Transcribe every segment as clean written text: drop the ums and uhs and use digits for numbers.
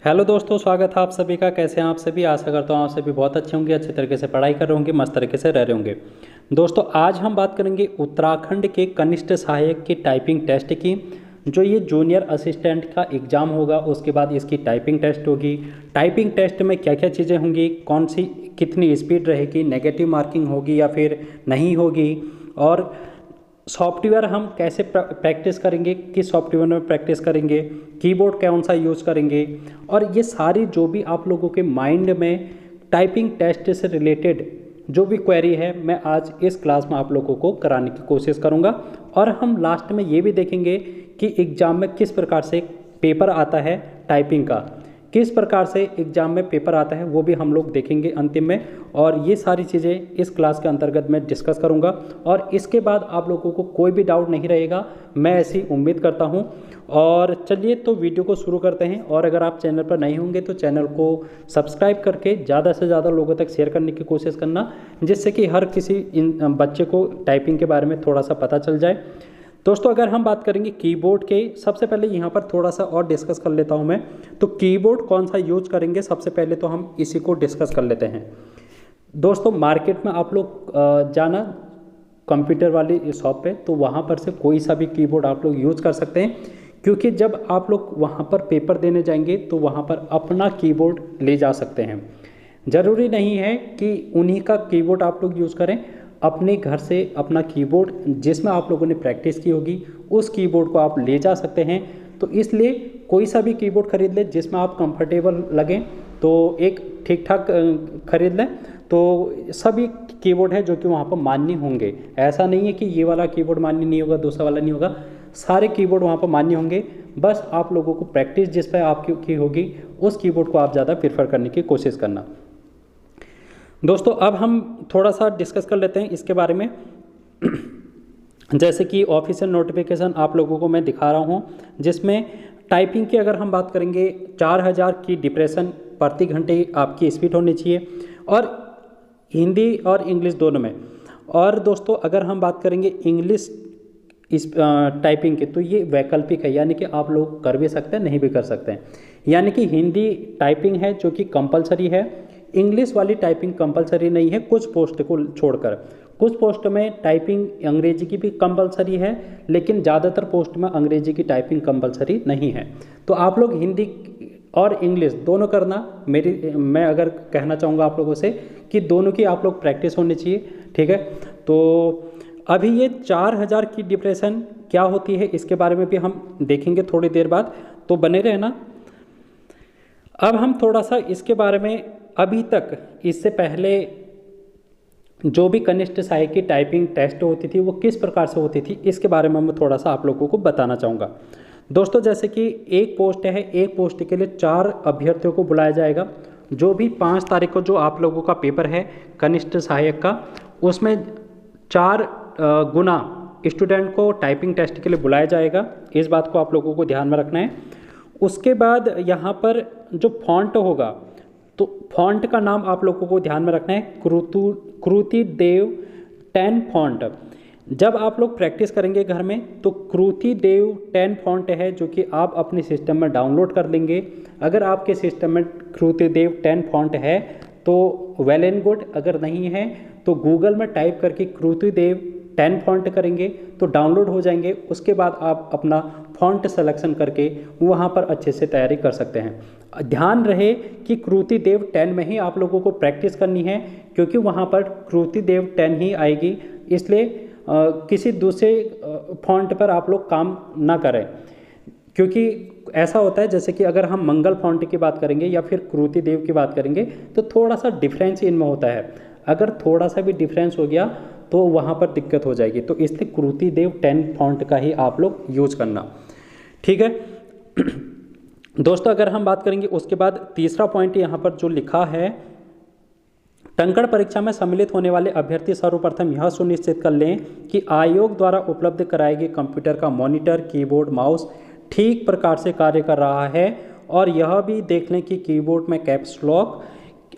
Hello दोस्तों, स्वागत है आप सभी का। कैसे हैं आप सभी? आशा करता हूँ आप सभी बहुत अच्छे होंगे, अच्छे तरीके से पढ़ाई कर रहे होंगे, मस्त तरीके से रह रहे होंगे। दोस्तों, आज हम बात करेंगे उत्तराखंड के कनिष्ठ सहायक की टाइपिंग टेस्ट की। जो ये जूनियर असिस्टेंट का एग्ज़ाम होगा, उसके बाद इसकी टाइपिंग टेस्ट होगी। टाइपिंग टेस्ट में क्या क्या चीज़ें होंगी, कौन सी कितनी स्पीड रहेगी, नेगेटिव मार्किंग होगी या फिर नहीं होगी, और सॉफ्टवेयर हम कैसे प्रैक्टिस करेंगे, किस सॉफ्टवेयर में प्रैक्टिस करेंगे, कीबोर्ड कौन सा यूज़ करेंगे, और ये सारी जो भी आप लोगों के माइंड में टाइपिंग टेस्ट से रिलेटेड जो भी क्वेरी है, मैं आज इस क्लास में आप लोगों को कराने की कोशिश करूँगा। और हम लास्ट में ये भी देखेंगे कि एग्ज़ाम में किस प्रकार से पेपर आता है टाइपिंग का, किस प्रकार से एग्ज़ाम में पेपर आता है, वो भी हम लोग देखेंगे अंतिम में। और ये सारी चीज़ें इस क्लास के अंतर्गत मैं डिस्कस करूँगा, और इसके बाद आप लोगों को कोई भी डाउट नहीं रहेगा, मैं ऐसी उम्मीद करता हूँ। और चलिए तो वीडियो को शुरू करते हैं। और अगर आप चैनल पर नहीं होंगे तो चैनल को सब्सक्राइब करके ज़्यादा से ज़्यादा लोगों तक शेयर करने की कोशिश करना, जिससे कि हर किसी बच्चे को टाइपिंग के बारे में थोड़ा सा पता चल जाए। दोस्तों, अगर हम बात करेंगे कीबोर्ड के, सबसे पहले यहाँ पर थोड़ा सा और डिस्कस कर लेता हूँ मैं। तो कीबोर्ड कौन सा यूज करेंगे, सबसे पहले तो हम इसी को डिस्कस कर लेते हैं। दोस्तों, मार्केट में आप लोग जाना कंप्यूटर वाली शॉप पे, तो वहाँ पर से कोई सा भी कीबोर्ड आप लोग यूज़ कर सकते हैं। क्योंकि जब आप लोग वहाँ पर पेपर देने जाएंगे तो वहाँ पर अपना कीबोर्ड ले जा सकते हैं। ज़रूरी नहीं है कि उन्हीं का कीबोर्ड आप लोग यूज़ करें। अपने घर से अपना कीबोर्ड जिसमें आप लोगों ने प्रैक्टिस की होगी, उस कीबोर्ड को आप ले जा सकते हैं। तो इसलिए कोई सा भी कीबोर्ड खरीद लें जिसमें आप कंफर्टेबल लगें, तो एक ठीक ठाक खरीद लें। तो सभी कीबोर्ड है जो कि वहाँ पर मान्य होंगे। ऐसा नहीं है कि ये वाला कीबोर्ड मान्य नहीं होगा, दूसरा वाला नहीं होगा, सारे कीबोर्ड वहाँ पर मान्य होंगे। बस आप लोगों को प्रैक्टिस जिस पर आपकी होगी, उस कीबोर्ड को आप ज़्यादा प्रेफर करने की कोशिश करना। दोस्तों, अब हम थोड़ा सा डिस्कस कर लेते हैं इसके बारे में। जैसे कि ऑफिशियल नोटिफिकेशन आप लोगों को मैं दिखा रहा हूँ, जिसमें टाइपिंग की अगर हम बात करेंगे, 4000 की डिप्रेशन प्रति घंटे आपकी स्पीड होनी चाहिए, और हिंदी और इंग्लिश दोनों में। और दोस्तों, अगर हम बात करेंगे इंग्लिश इस टाइपिंग के, तो ये वैकल्पिक है, यानी कि आप लोग कर भी सकते हैं, नहीं भी कर सकते हैं। यानी कि हिंदी टाइपिंग है जो कि कंपलसरी है, इंग्लिश वाली टाइपिंग कंपलसरी नहीं है, कुछ पोस्ट को छोड़कर। कुछ पोस्ट में टाइपिंग अंग्रेजी की भी कंपलसरी है, लेकिन ज़्यादातर पोस्ट में अंग्रेजी की टाइपिंग कंपलसरी नहीं है। तो आप लोग हिंदी और इंग्लिश दोनों करना। मैं अगर कहना चाहूँगा आप लोगों से कि दोनों की आप लोग प्रैक्टिस होनी चाहिए, ठीक है। तो अभी ये 4000 की डिप्रेशन क्या होती है, इसके बारे में भी हम देखेंगे थोड़ी देर बाद, तो बने रहना। अब हम थोड़ा सा इसके बारे में, अभी तक इससे पहले जो भी कनिष्ठ सहायक की टाइपिंग टेस्ट होती थी वो किस प्रकार से होती थी, इसके बारे में मैं थोड़ा सा आप लोगों को बताना चाहूँगा। दोस्तों, जैसे कि एक पोस्ट है, एक पोस्ट के लिए 4 अभ्यर्थियों को बुलाया जाएगा। जो भी 5 तारीख को जो आप लोगों का पेपर है कनिष्ठ सहायक का, उसमें 4 गुना स्टूडेंट को टाइपिंग टेस्ट के लिए बुलाया जाएगा। इस बात को आप लोगों को ध्यान में रखना है। उसके बाद यहाँ पर जो फॉन्ट होगा, तो फॉन्ट का नाम आप लोगों को ध्यान में रखना है, कृति देव 10 फॉन्ट। जब आप लोग प्रैक्टिस करेंगे घर में, तो कृति देव 10 फॉन्ट है जो कि आप अपने सिस्टम में डाउनलोड कर लेंगे। अगर आपके सिस्टम में कृति देव 10 फॉन्ट है तो वेल एंड गुड, अगर नहीं है तो गूगल में टाइप करके कृति देव 10 फॉन्ट करेंगे तो डाउनलोड हो जाएंगे। उसके बाद आप अपना फॉन्ट सिलेक्शन करके वहाँ पर अच्छे से तैयारी कर सकते हैं। ध्यान रहे कि कृति देव 10 में ही आप लोगों को प्रैक्टिस करनी है, क्योंकि वहाँ पर कृति देव 10 ही आएगी। इसलिए किसी दूसरे फॉन्ट पर आप लोग काम ना करें, क्योंकि ऐसा होता है जैसे कि अगर हम मंगल फॉन्ट की बात करेंगे या फिर कृति देव की बात करेंगे, तो थोड़ा सा डिफरेंस इनमें होता है। अगर थोड़ा सा भी डिफरेंस हो गया तो वहाँ पर दिक्कत हो जाएगी। तो इसलिए कृति देव 10 फॉन्ट का ही आप लोग यूज करना, ठीक है। दोस्तों, अगर हम बात करेंगे उसके बाद तीसरा पॉइंट यहाँ पर जो लिखा है, टंकण परीक्षा में सम्मिलित होने वाले अभ्यर्थी सर्वप्रथम यह सुनिश्चित कर लें कि आयोग द्वारा उपलब्ध कराए गए कंप्यूटर का मॉनिटर, कीबोर्ड, माउस ठीक प्रकार से कार्य कर रहा है, और यह भी देख लें कि कीबोर्ड में कैप्स लॉक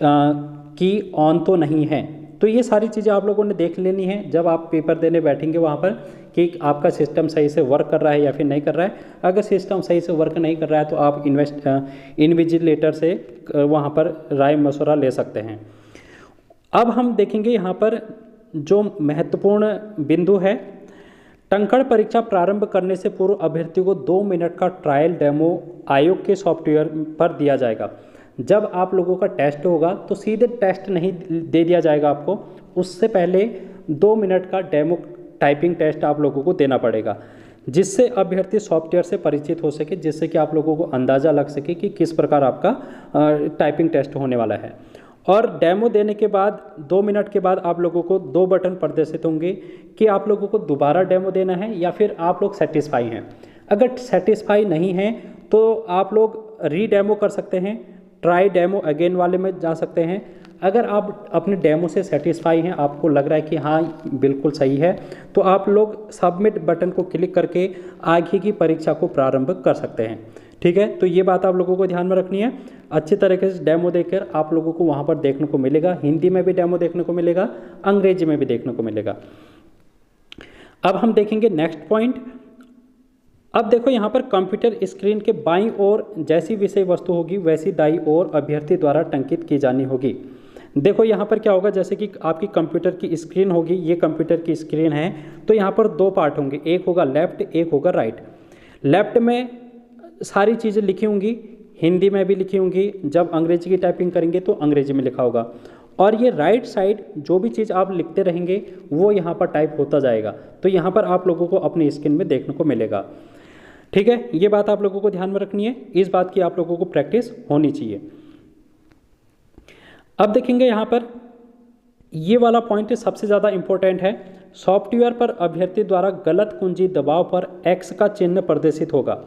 की ऑन तो नहीं है। तो ये सारी चीज़ें आप लोगों ने देख लेनी है जब आप पेपर देने बैठेंगे वहाँ पर, कि आपका सिस्टम सही से वर्क कर रहा है या फिर नहीं कर रहा है। अगर सिस्टम सही से वर्क नहीं कर रहा है तो आप इन्विजिलेटर से वहाँ पर राय मशवरा ले सकते हैं। अब हम देखेंगे यहाँ पर जो महत्वपूर्ण बिंदु है, टंकण परीक्षा प्रारंभ करने से पूर्व अभ्यर्थी को 2 मिनट का ट्रायल डेमो आयोग के सॉफ्टवेयर पर दिया जाएगा। जब आप लोगों का टेस्ट होगा तो सीधे टेस्ट नहीं दे दिया जाएगा आपको, उससे पहले 2 मिनट का डेमो टाइपिंग टेस्ट आप लोगों को देना पड़ेगा, जिससे अभ्यर्थी सॉफ्टवेयर से परिचित हो सके, जिससे कि आप लोगों को अंदाज़ा लग सके कि किस प्रकार आपका टाइपिंग टेस्ट होने वाला है। और डेमो देने के बाद 2 मिनट के बाद आप लोगों को 2 बटन प्रदर्शित होंगे कि आप लोगों को दोबारा डेमो देना है या फिर आप लोग सेटिस्फाई हैं। अगर सेटिस्फाई नहीं हैं तो आप लोग री डेमो कर सकते हैं, ट्राई डेमो अगेन वाले में जा सकते हैं। अगर आप अपने डेमो से सेटिस्फाई हैं, आपको लग रहा है कि हाँ बिल्कुल सही है, तो आप लोग सबमिट बटन को क्लिक करके आगे की परीक्षा को प्रारंभ कर सकते हैं। ठीक है, तो ये बात आप लोगों को ध्यान में रखनी है। अच्छी तरीके से डेमो देकर आप लोगों को वहाँ पर देखने को मिलेगा, हिंदी में भी डेमो देखने को मिलेगा, अंग्रेजी में भी देखने को मिलेगा। अब हम देखेंगे नेक्स्ट पॉइंट। अब देखो यहाँ पर कंप्यूटर स्क्रीन के बाईं ओर जैसी विषय वस्तु होगी वैसी दाईं ओर अभ्यर्थी द्वारा टंकित की जानी होगी। देखो यहाँ पर क्या होगा, जैसे कि आपकी कंप्यूटर की स्क्रीन होगी, ये कंप्यूटर की स्क्रीन है, तो यहाँ पर 2 पार्ट होंगे, एक होगा लेफ्ट, एक होगा राइट। लेफ्ट में सारी चीज़ें लिखी होंगी, हिंदी में भी लिखी होंगी, जब अंग्रेजी की टाइपिंग करेंगे तो अंग्रेजी में लिखा होगा, और ये राइट साइड जो भी चीज़ आप लिखते रहेंगे वो यहाँ पर टाइप होता जाएगा। तो यहाँ पर आप लोगों को अपनी स्क्रीन में देखने को मिलेगा। ठीक है, ये बात आप लोगों को ध्यान में रखनी है, इस बात की आप लोगों को प्रैक्टिस होनी चाहिए। अब देखेंगे यहाँ पर ये वाला पॉइंट सबसे ज़्यादा इंपॉर्टेंट है। सॉफ्टवेयर पर अभ्यर्थी द्वारा गलत कुंजी दबाव पर X का चिन्ह प्रदर्शित होगा।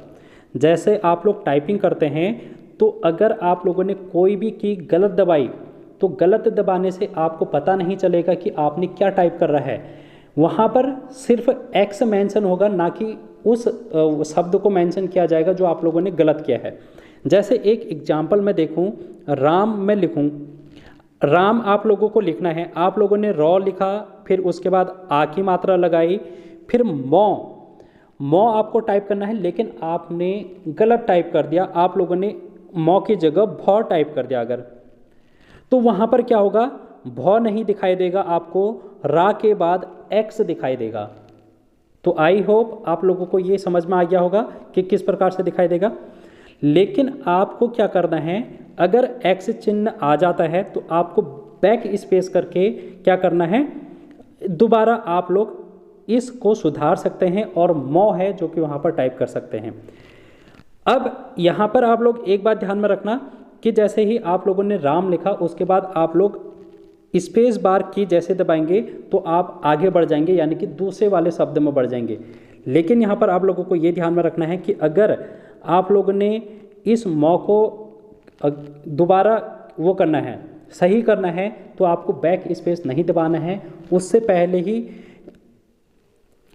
जैसे आप लोग टाइपिंग करते हैं तो अगर आप लोगों ने कोई भी की गलत दबाई तो गलत दबाने से आपको पता नहीं चलेगा कि आपने क्या टाइप कर रहा है। वहाँ पर सिर्फ X मेंशन होगा, ना कि उस शब्द को मेंशन किया जाएगा जो आप लोगों ने गलत किया है। जैसे एक एग्जाम्पल मैं देखूँ, राम में लिखूँ, राम आप लोगों को लिखना है, आप लोगों ने रॉ लिखा, फिर उसके बाद आ की मात्रा लगाई, फिर मौ आपको टाइप करना है, लेकिन आपने गलत टाइप कर दिया, आप लोगों ने मौ की जगह भौ टाइप कर दिया अगर, तो वहाँ पर क्या होगा, भौ नहीं दिखाई देगा आपको, रा के बाद X दिखाई देगा। तो आई होप आप लोगों को ये समझ में आ गया होगा कि किस प्रकार से दिखाई देगा। लेकिन आपको क्या करना है, अगर X चिन्ह आ जाता है तो आपको बैक स्पेस करके क्या करना है, दोबारा आप लोग इसको सुधार सकते हैं और मौ है जो कि वहाँ पर टाइप कर सकते हैं। अब यहाँ पर आप लोग एक बात ध्यान में रखना कि जैसे ही आप लोगों ने राम लिखा उसके बाद आप लोग स्पेस बार की जैसे दबाएंगे तो आप आगे बढ़ जाएंगे, यानी कि दूसरे वाले शब्द में बढ़ जाएंगे। लेकिन यहाँ पर आप लोगों को ये ध्यान में रखना है कि अगर आप लोगों ने इस मौ को दोबारा वो करना है, सही करना है, तो आपको बैक स्पेस नहीं दबाना है, उससे पहले ही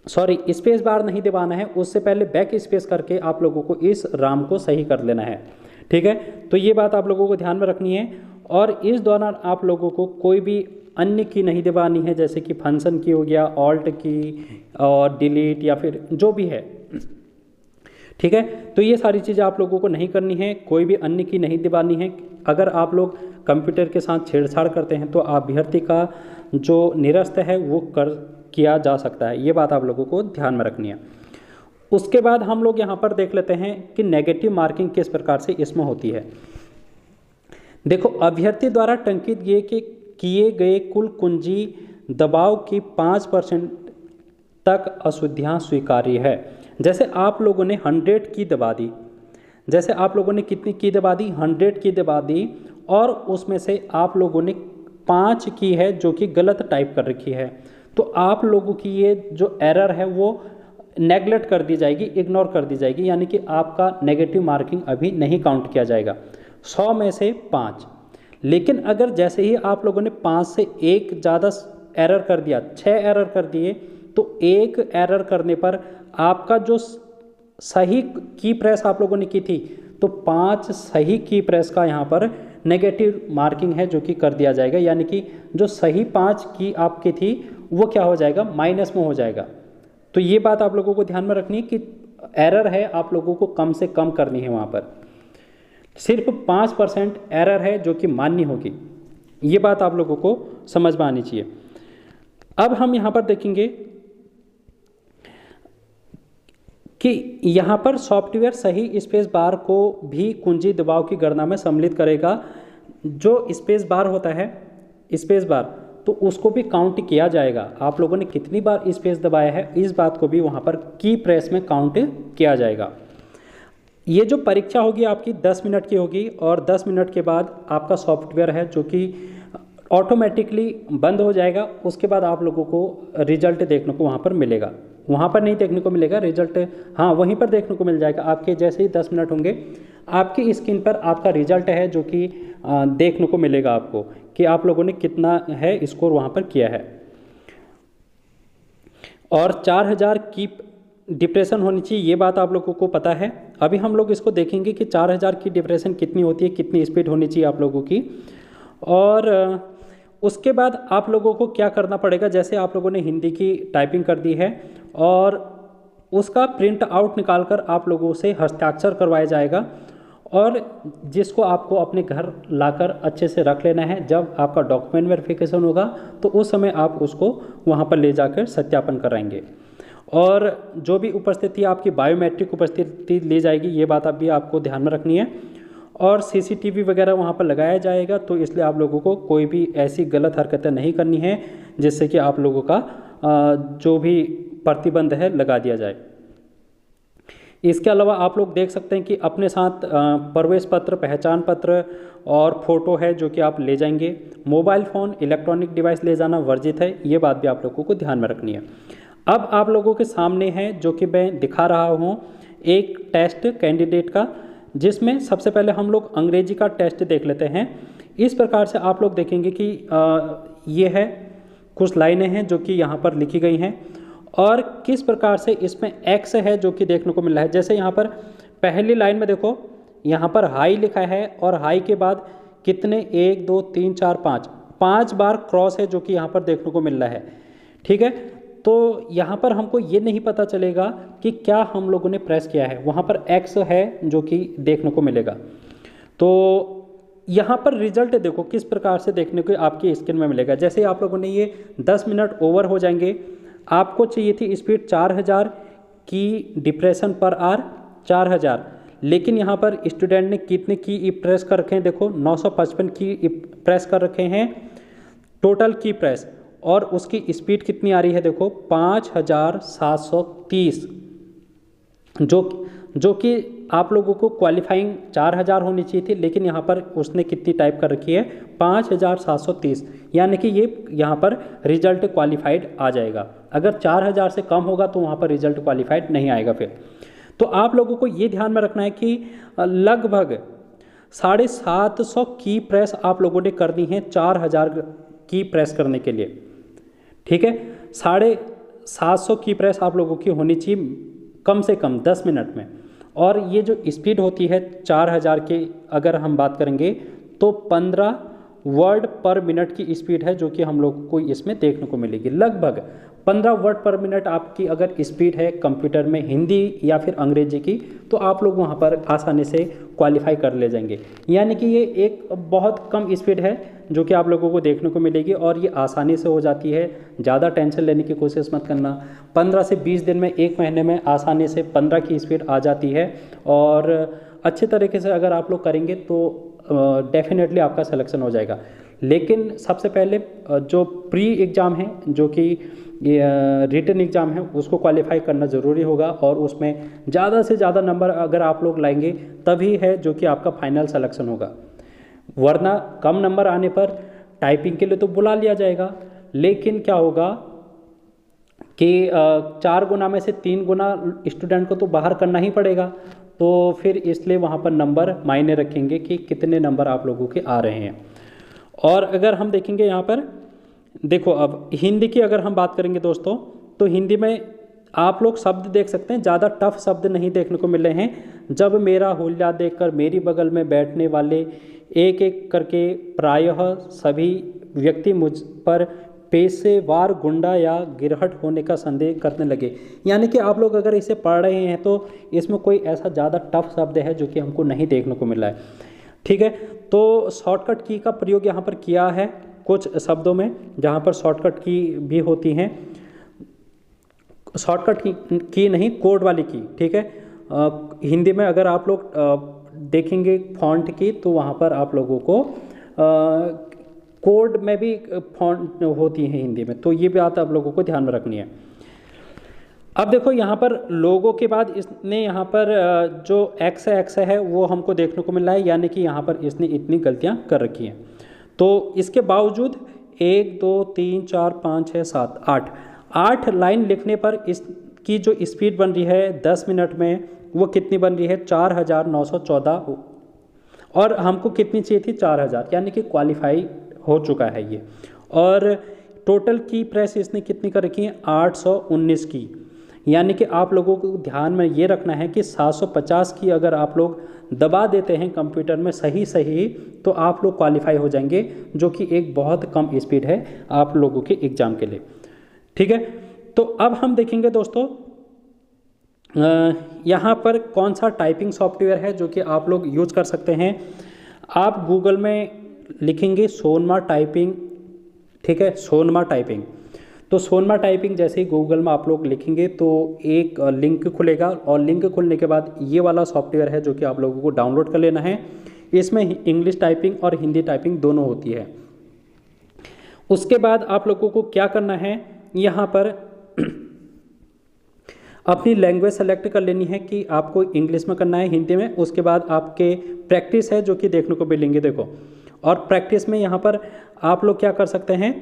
स्पेस बार नहीं दबाना है, उससे पहले बैक स्पेस करके आप लोगों को इस राम को सही कर लेना है। ठीक है, तो ये बात आप लोगों को ध्यान में रखनी है। और इस दौरान आप लोगों को कोई भी अन्य की नहीं दबानी है, जैसे कि फंक्शन की हो गया, ऑल्ट की और डिलीट या फिर जो भी है। ठीक है, तो ये सारी चीज़ें आप लोगों को नहीं करनी है, कोई भी अन्य की नहीं दबानी है। अगर आप लोग कंप्यूटर के साथ छेड़छाड़ करते हैं तो अभ्यर्थी का जो निरस्त है वो किया जा सकता है, ये बात आप लोगों को ध्यान में रखनी है। उसके बाद हम लोग यहाँ पर देख लेते हैं कि नेगेटिव मार्किंग किस प्रकार से इसमें होती है। देखो, अभ्यर्थी द्वारा टंकित किए गए कुल कुंजी दबाव की 5% तक अशुद्धियाँ स्वीकार्य है। जैसे आप लोगों ने 100 की दबा दी, जैसे आप लोगों ने कितनी की दबा दी, 100 की दबा दी, और उसमें से आप लोगों ने 5 की है जो कि गलत टाइप कर रखी है, तो आप लोगों की ये जो एरर है वो नेगलेक्ट कर दी जाएगी, इग्नोर कर दी जाएगी, यानी कि आपका नेगेटिव मार्किंग अभी नहीं काउंट किया जाएगा। 100 में से 5। लेकिन अगर जैसे ही आप लोगों ने 5 से 1 ज़्यादा एरर कर दिया, 6 एरर कर दिए, तो 1 एरर करने पर आपका जो सही की प्रेस आप लोगों ने की थी, तो 5 सही की प्रेस का यहाँ पर नेगेटिव मार्किंग है जो कि कर दिया जाएगा, यानी कि जो सही 5 की आपकी थी वो क्या हो जाएगा, माइनस में हो जाएगा। तो ये बात आप लोगों को ध्यान में रखनी है कि एरर है आप लोगों को कम से कम करनी है, वहाँ पर सिर्फ 5% एरर है जो कि मान्य होगी। ये बात आप लोगों को समझ में आनी चाहिए। अब हम यहाँ पर देखेंगे कि यहाँ पर सॉफ्टवेयर सही स्पेस बार को भी कुंजी दबाव की गणना में सम्मिलित करेगा। जो स्पेस बार होता है, स्पेस बार, तो उसको भी काउंट किया जाएगा। आप लोगों ने कितनी बार स्पेस दबाया है इस बात को भी वहाँ पर की प्रेस में काउंट किया जाएगा। ये जो परीक्षा होगी आपकी 10 मिनट की होगी और 10 मिनट के बाद आपका सॉफ्टवेयर है जो कि ऑटोमेटिकली बंद हो जाएगा। उसके बाद आप लोगों को रिजल्ट देखने को वहाँ पर मिलेगा, वहाँ पर नहीं देखने को मिलेगा रिजल्ट, हाँ वहीं पर देखने को मिल जाएगा। आपके जैसे ही 10 मिनट होंगे आपकी स्क्रीन पर आपका रिजल्ट है जो कि देखने को मिलेगा आपको कि आप लोगों ने कितना है स्कोर वहाँ पर किया है। और 4000 की डिप्रेशन होनी चाहिए, ये बात आप लोगों को पता है। अभी हम लोग इसको देखेंगे कि 4000 की डिप्रेशन कितनी होती है, कितनी स्पीड होनी चाहिए आप लोगों की। और उसके बाद आप लोगों को क्या करना पड़ेगा, जैसे आप लोगों ने हिंदी की टाइपिंग कर दी है और उसका प्रिंट आउट निकाल कर आप लोगों से हस्ताक्षर करवाया जाएगा और जिसको आपको अपने घर लाकर अच्छे से रख लेना है। जब आपका डॉक्यूमेंट वेरिफिकेशन होगा तो उस समय आप उसको वहाँ पर ले जाकर सत्यापन कराएंगे। और जो भी उपस्थिति आपकी बायोमेट्रिक उपस्थिति ली जाएगी, ये बात अभी आपको ध्यान में रखनी है। और सीसीटीवी वगैरह वहाँ पर लगाया जाएगा, तो इसलिए आप लोगों को कोई भी ऐसी गलत हरकतें नहीं करनी है जिससे कि आप लोगों का जो भी प्रतिबंध है लगा दिया जाए। इसके अलावा आप लोग देख सकते हैं कि अपने साथ प्रवेश पत्र, पहचान पत्र और फोटो है जो कि आप ले जाएंगे। मोबाइल फ़ोन, इलेक्ट्रॉनिक डिवाइस ले जाना वर्जित है, ये बात भी आप लोगों को ध्यान में रखनी है। अब आप लोगों के सामने है जो कि मैं दिखा रहा हूँ एक टेस्ट कैंडिडेट का, जिसमें सबसे पहले हम लोग अंग्रेजी का टेस्ट देख लेते हैं। इस प्रकार से आप लोग देखेंगे कि ये है, कुछ लाइनें हैं जो कि यहाँ पर लिखी गई हैं और किस प्रकार से इसमें एक्स है जो कि देखने को मिल रहा है। जैसे यहाँ पर पहली लाइन में देखो, यहाँ पर हाई लिखा है और हाई के बाद कितने 1 2 3 4 5 बार क्रॉस है जो कि यहाँ पर देखने को मिल रहा है। ठीक है, तो यहाँ पर हमको ये नहीं पता चलेगा कि क्या हम लोगों ने प्रेस किया है, वहाँ पर एक्स है जो कि देखने को मिलेगा। तो यहाँ पर रिजल्ट देखो किस प्रकार से देखने को आपकी स्क्रीन में मिलेगा। जैसे आप लोगों ने ये 10 मिनट ओवर हो जाएंगे, आपको चाहिए थी स्पीड 4000 की डिप्रेशन पर आवर 4000, लेकिन यहाँ पर स्टूडेंट ने कितने की प्रेस कर रखे हैं, देखो 955 की प्रेस कर रखे हैं टोटल की प्रेस, और उसकी स्पीड कितनी आ रही है देखो 5730, जो कि आप लोगों को क्वालिफाइंग 4000 होनी चाहिए थी, लेकिन यहाँ पर उसने कितनी टाइप कर रखी है 5730, यानी कि ये यहाँ पर रिजल्ट क्वालिफाइड आ जाएगा। अगर 4000 से कम होगा तो वहाँ पर रिजल्ट क्वालिफाइड नहीं आएगा फिर। तो आप लोगों को ये ध्यान में रखना है कि लगभग 750 की प्रेस आप लोगों ने करनी है 4000 की प्रेस करने के लिए। ठीक है, 750 की प्रेस आप लोगों की होनी चाहिए कम से कम 10 मिनट में। और ये जो स्पीड होती है 4000 की अगर हम बात करेंगे तो 15 वर्ड पर मिनट की स्पीड है जो कि हम लोग को इसमें देखने को मिलेगी। लगभग 15 वर्ड पर मिनट आपकी अगर स्पीड है कंप्यूटर में हिंदी या फिर अंग्रेजी की, तो आप लोग वहाँ पर आसानी से क्वालिफाई कर ले जाएंगे। यानी कि ये एक बहुत कम स्पीड है जो कि आप लोगों को देखने को मिलेगी और ये आसानी से हो जाती है। ज़्यादा टेंशन लेने की कोशिश मत करना। 15 से 20 दिन में, 1 महीने में आसानी से 15 की स्पीड आ जाती है और अच्छे तरीके से अगर आप लोग करेंगे तो डेफिनेटली आपका सिलेक्शन हो जाएगा। लेकिन सबसे पहले जो प्री एग्ज़ाम है, जो कि रिटन एग्ज़ाम है, उसको क्वालिफाई करना ज़रूरी होगा और उसमें ज़्यादा से ज़्यादा नंबर अगर आप लोग लाएंगे तभी है जो कि आपका फाइनल सिलेक्शन होगा। वरना कम नंबर आने पर टाइपिंग के लिए तो बुला लिया जाएगा, लेकिन क्या होगा कि 4 गुना में से 3 गुना स्टूडेंट को तो बाहर करना ही पड़ेगा। तो फिर इसलिए वहाँ पर नंबर मायने रखेंगे कि कितने नंबर आप लोगों के आ रहे हैं। और अगर हम देखेंगे यहाँ पर देखो, अब हिंदी की अगर हम बात करेंगे दोस्तों, तो हिंदी में आप लोग शब्द देख सकते हैं, ज़्यादा टफ शब्द नहीं देखने को मिल रहे हैं। जब मेरा हुलिया देखकर मेरी बगल में बैठने वाले एक एक करके प्रायः सभी व्यक्ति मुझ पर पेशेवार गुंडा या गिरहट होने का संदेह करने लगे। यानी कि आप लोग अगर इसे पढ़ रहे हैं तो इसमें कोई ऐसा ज़्यादा टफ शब्द है जो कि हमको नहीं देखने को मिल रहा है। ठीक है, तो शॉर्टकट की का प्रयोग यहाँ पर किया है कुछ शब्दों में, जहाँ पर शॉर्टकट की भी होती हैं, शॉर्टकट की नहीं, कोड वाली की। ठीक है, हिंदी में अगर आप लोग देखेंगे फॉन्ट की तो वहाँ पर आप लोगों को कोड में भी फॉन्ट होती है हिंदी में, तो ये बात आप लोगों को ध्यान में रखनी है। अब देखो यहाँ पर लोगों के बाद इसने यहाँ पर जो एक्स है वो हमको देखने को मिल रहा है, यानी कि यहाँ पर इसने इतनी गलतियाँ कर रखी हैं। तो इसके बावजूद 1 2 3 4 5 6 7 8 लाइन लिखने पर इसकी जो स्पीड बन रही है 10 मिनट में, वो कितनी बन रही है 4914, और हमको कितनी चाहिए थी 4000, यानी कि क्वालिफाई हो चुका है ये। और टोटल की प्रेस इसने कितनी कर रखी है 819 की, यानी कि आप लोगों को ध्यान में ये रखना है कि 750 की अगर आप लोग दबा देते हैं कंप्यूटर में सही तो आप लोग क्वालिफाई हो जाएंगे, जो कि एक बहुत कम स्पीड है आप लोगों के एग्ज़ाम के लिए। ठीक है, तो अब हम देखेंगे दोस्तों यहाँ पर कौन सा टाइपिंग सॉफ्टवेयर है जो कि आप लोग यूज कर सकते हैं। आप गूगल में लिखेंगे सोनमा टाइपिंग। ठीक है, सोनमा टाइपिंग, तो सोनमा टाइपिंग जैसे ही गूगल में आप लोग लिखेंगे तो एक लिंक खुलेगा, और लिंक खुलने के बाद ये वाला सॉफ्टवेयर है जो कि आप लोगों को डाउनलोड कर लेना है। इसमें इंग्लिश टाइपिंग और हिंदी टाइपिंग दोनों होती है। उसके बाद आप लोगों को क्या करना है, यहाँ पर अपनी लैंग्वेज सेलेक्ट कर लेनी है कि आपको इंग्लिश में करना है, हिंदी में। उसके बाद आपके प्रैक्टिस है जो कि देखने को मिलेंगे, देखो। और प्रैक्टिस में यहाँ पर आप लोग क्या कर सकते हैं,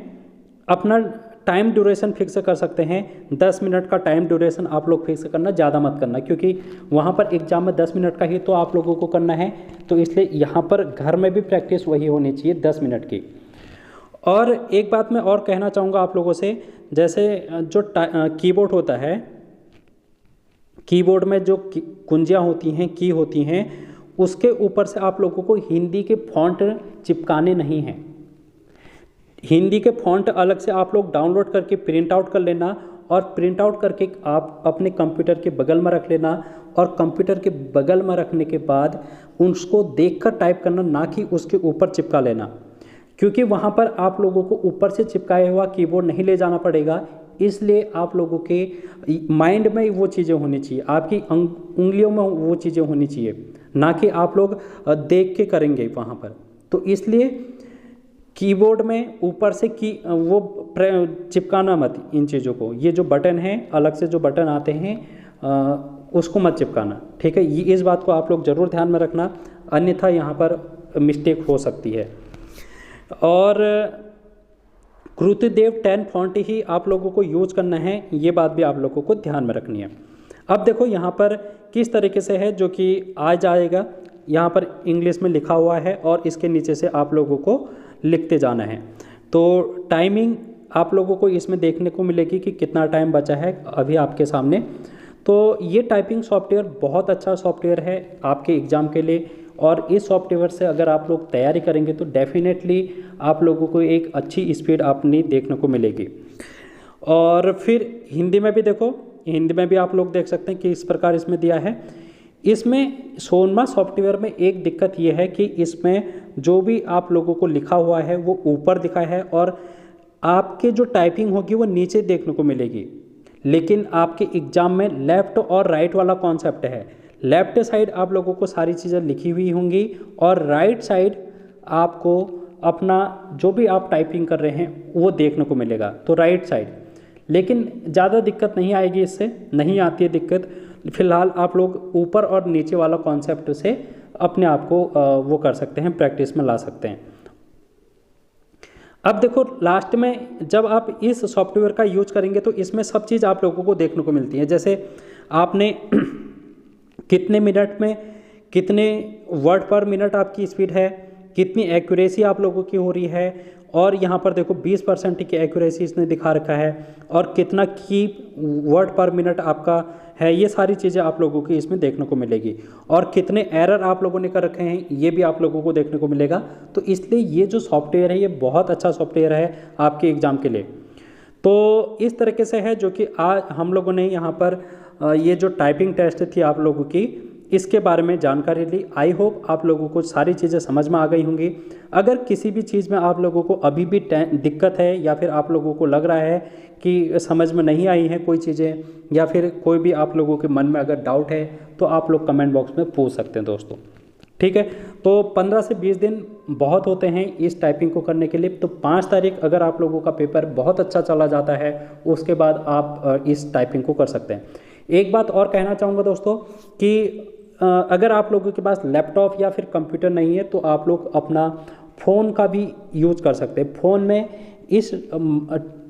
अपना टाइम ड्यूरेशन फिक्स कर सकते हैं। 10 मिनट का टाइम ड्यूरेशन आप लोग फिक्स करना, ज़्यादा मत करना, क्योंकि वहाँ पर एग्जाम में 10 मिनट का ही तो आप लोगों को करना है। तो इसलिए यहाँ पर घर में भी प्रैक्टिस वही होनी चाहिए 10 मिनट की। और एक बात मैं और कहना चाहूँगा आप लोगों से, जैसे जो कीबोर्ड होता है, कीबोर्ड में जो कुंजियाँ होती हैं, की होती हैं, उसके ऊपर से आप लोगों को हिंदी के फॉन्ट चिपकाने नहीं हैं। हिंदी के फॉन्ट अलग से आप लोग डाउनलोड करके प्रिंट आउट कर लेना, और प्रिंट आउट करके आप अपने कंप्यूटर के बगल में रख लेना, और कंप्यूटर के बगल में रखने के बाद उसको देखकर टाइप करना, ना कि उसके ऊपर चिपका लेना, क्योंकि वहाँ पर आप लोगों को ऊपर से चिपकाया हुआ कीबोर्ड नहीं ले जाना पड़ेगा। इसलिए आप लोगों के माइंड में वो चीज़ें होनी चाहिए, आपकी उंगलियों में वो चीज़ें होनी चाहिए, ना कि आप लोग देख के करेंगे वहाँ पर। तो इसलिए कीबोर्ड में ऊपर से वो चिपकाना मत इन चीज़ों को। ये जो बटन है, अलग से जो बटन आते हैं, उसको मत चिपकाना। ठीक है, ये इस बात को आप लोग ज़रूर ध्यान में रखना, अन्यथा यहाँ पर मिस्टेक हो सकती है। और कृतिदेव 10 फॉन्ट ही आप लोगों को यूज करना है, ये बात भी आप लोगों को ध्यान में रखनी है। अब देखो यहाँ पर किस तरीके से है जो कि आ जाएगा, यहाँ पर इंग्लिश में लिखा हुआ है और इसके नीचे से आप लोगों को लिखते जाना है। तो टाइमिंग आप लोगों को इसमें देखने को मिलेगी कि कितना टाइम बचा है अभी आपके सामने। तो ये टाइपिंग सॉफ्टवेयर बहुत अच्छा सॉफ्टवेयर है आपके एग्ज़ाम के लिए, और इस सॉफ्टवेयर से अगर आप लोग तैयारी करेंगे तो डेफिनेटली आप लोगों को एक अच्छी स्पीड अपनी देखने को मिलेगी। और फिर हिंदी में भी देखो, हिंदी में भी आप लोग देख सकते हैं कि इस प्रकार इसमें दिया है। इसमें सोनमा सॉफ्टवेयर में एक दिक्कत ये है कि इसमें जो भी आप लोगों को लिखा हुआ है वो ऊपर दिखा है, और आपके जो टाइपिंग होगी वो नीचे देखने को मिलेगी। लेकिन आपके एग्ज़ाम में लेफ़्ट और राइट वाला कॉन्सेप्ट है। लेफ़्ट साइड आप लोगों को सारी चीज़ें लिखी हुई होंगी, और राइट साइड आपको अपना जो भी आप टाइपिंग कर रहे हैं वो देखने को मिलेगा। तो राइट साइड, लेकिन ज़्यादा दिक्कत नहीं आएगी, इससे नहीं आती है दिक्कत। फिलहाल आप लोग ऊपर और नीचे वाला कॉन्सेप्ट से अपने आप को वो कर सकते हैं, प्रैक्टिस में ला सकते हैं। अब देखो लास्ट में जब आप इस सॉफ्टवेयर का यूज करेंगे तो इसमें सब चीज़ आप लोगों को देखने को मिलती है। जैसे आपने कितने मिनट में कितने वर्ड पर मिनट आपकी स्पीड है, कितनी एक्यूरेसी आप लोगों की हो रही है, और यहाँ पर देखो 20% की एक्यूरेसी इसने दिखा रखा है, और कितना की वर्ड पर मिनट आपका है, ये सारी चीज़ें आप लोगों की इसमें देखने को मिलेगी। और कितने एरर आप लोगों ने कर रखे हैं ये भी आप लोगों को देखने को मिलेगा। तो इसलिए ये जो सॉफ्टवेयर है ये बहुत अच्छा सॉफ्टवेयर है आपके एग्ज़ाम के लिए। तो इस तरीके से है जो कि आज हम लोगों ने यहाँ पर ये जो टाइपिंग टेस्ट थी आप लोगों की, इसके बारे में जानकारी ली। आई होप आप लोगों को सारी चीज़ें समझ में आ गई होंगी। अगर किसी भी चीज़ में आप लोगों को अभी भी दिक्कत है या फिर आप लोगों को लग रहा है कि समझ में नहीं आई है कोई चीज़ें, या फिर कोई भी आप लोगों के मन में अगर डाउट है तो आप लोग कमेंट बॉक्स में पूछ सकते हैं दोस्तों, ठीक है। तो 15 से 20 दिन बहुत होते हैं इस टाइपिंग को करने के लिए। तो 5 तारीख अगर आप लोगों का पेपर बहुत अच्छा चला जाता है उसके बाद आप इस टाइपिंग को कर सकते हैं। एक बात और कहना चाहूँगा दोस्तों कि अगर आप लोगों के पास लैपटॉप या फिर कंप्यूटर नहीं है तो आप लोग अपना फ़ोन का भी यूज़ कर सकते हैं। फ़ोन में इस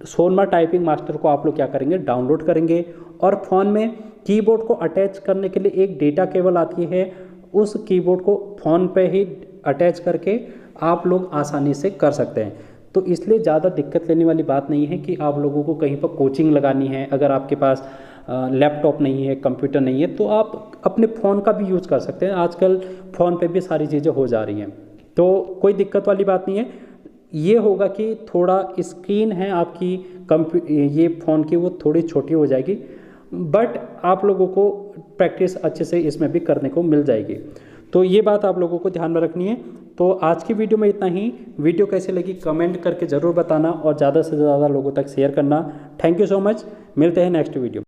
सोनमा टाइपिंग मास्टर को आप लोग क्या करेंगे, डाउनलोड करेंगे, और फ़ोन में कीबोर्ड को अटैच करने के लिए एक डेटा केबल आती है, उस कीबोर्ड को फ़ोन पे ही अटैच करके आप लोग आसानी से कर सकते हैं। तो इसलिए ज़्यादा दिक्कत लेने वाली बात नहीं है कि आप लोगों को कहीं पर कोचिंग लगानी है। अगर आपके पास लैपटॉप नहीं है, कंप्यूटर नहीं है, तो आप अपने फ़ोन का भी यूज़ कर सकते हैं। आजकल फ़ोन पे भी सारी चीज़ें हो जा रही हैं, तो कोई दिक्कत वाली बात नहीं है। ये होगा कि थोड़ा स्क्रीन है आपकी ये फ़ोन की वो थोड़ी छोटी हो जाएगी, बट आप लोगों को प्रैक्टिस अच्छे से इसमें भी करने को मिल जाएगी। तो ये बात आप लोगों को ध्यान में रखनी है। तो आज की वीडियो में इतना ही। वीडियो कैसी लगी कमेंट करके ज़रूर बताना और ज़्यादा से ज़्यादा लोगों तक शेयर करना। Thank you so much. मिलते हैं नेक्स्ट वीडियो।